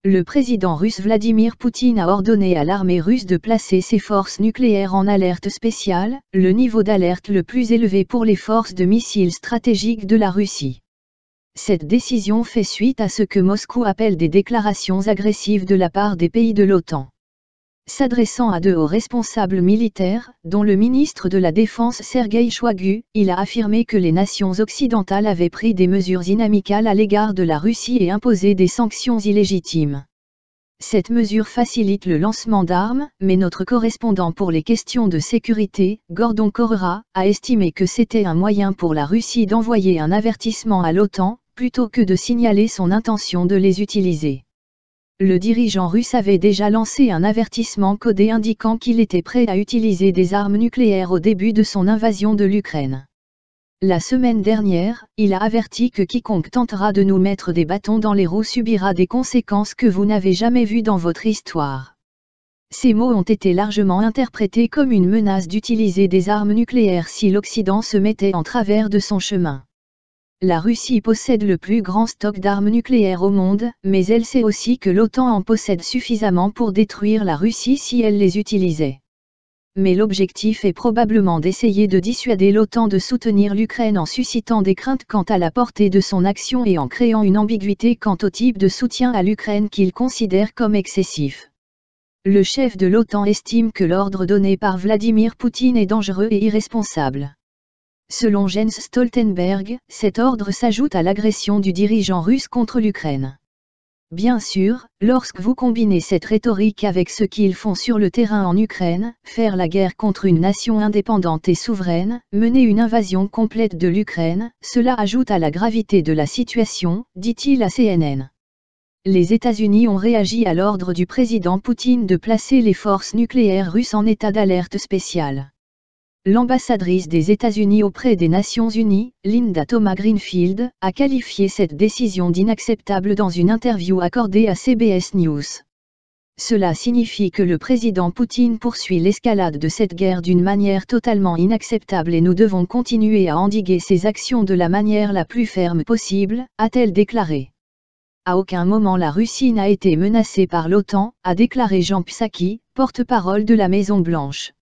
Le président russe Vladimir Poutine a ordonné à l'armée russe de placer ses forces nucléaires en alerte spéciale, le niveau d'alerte le plus élevé pour les forces de missiles stratégiques de la Russie. Cette décision fait suite à ce que Moscou appelle des déclarations agressives de la part des pays de l'OTAN. S'adressant à deux hauts responsables militaires, dont le ministre de la Défense Sergueï Shoigu, il a affirmé que les nations occidentales avaient pris des mesures inamicales à l'égard de la Russie et imposé des sanctions illégitimes. Cette mesure facilite le lancement d'armes, mais notre correspondant pour les questions de sécurité, Gordon Corera, a estimé que c'était un moyen pour la Russie d'envoyer un avertissement à l'OTAN, plutôt que de signaler son intention de les utiliser. Le dirigeant russe avait déjà lancé un avertissement codé indiquant qu'il était prêt à utiliser des armes nucléaires au début de son invasion de l'Ukraine. La semaine dernière, il a averti que quiconque tentera de nous mettre des bâtons dans les roues subira des conséquences que vous n'avez jamais vues dans votre histoire. Ces mots ont été largement interprétés comme une menace d'utiliser des armes nucléaires si l'Occident se mettait en travers de son chemin. La Russie possède le plus grand stock d'armes nucléaires au monde, mais elle sait aussi que l'OTAN en possède suffisamment pour détruire la Russie si elle les utilisait. Mais l'objectif est probablement d'essayer de dissuader l'OTAN de soutenir l'Ukraine en suscitant des craintes quant à la portée de son action et en créant une ambiguïté quant au type de soutien à l'Ukraine qu'il considère comme excessif. Le chef de l'OTAN estime que l'ordre donné par Vladimir Poutine est dangereux et irresponsable. Selon Jens Stoltenberg, cet ordre s'ajoute à l'agression du dirigeant russe contre l'Ukraine. Bien sûr, lorsque vous combinez cette rhétorique avec ce qu'ils font sur le terrain en Ukraine, faire la guerre contre une nation indépendante et souveraine, mener une invasion complète de l'Ukraine, cela ajoute à la gravité de la situation, dit-il à CNN. Les États-Unis ont réagi à l'ordre du président Poutine de placer les forces nucléaires russes en état d'alerte spéciale. L'ambassadrice des États-Unis auprès des Nations Unies, Linda Thomas-Greenfield, a qualifié cette décision d'inacceptable dans une interview accordée à CBS News. Cela signifie que le président Poutine poursuit l'escalade de cette guerre d'une manière totalement inacceptable et nous devons continuer à endiguer ces actions de la manière la plus ferme possible, a-t-elle déclaré. À aucun moment la Russie n'a été menacée par l'OTAN, a déclaré Jan Psaki, porte-parole de la Maison-Blanche.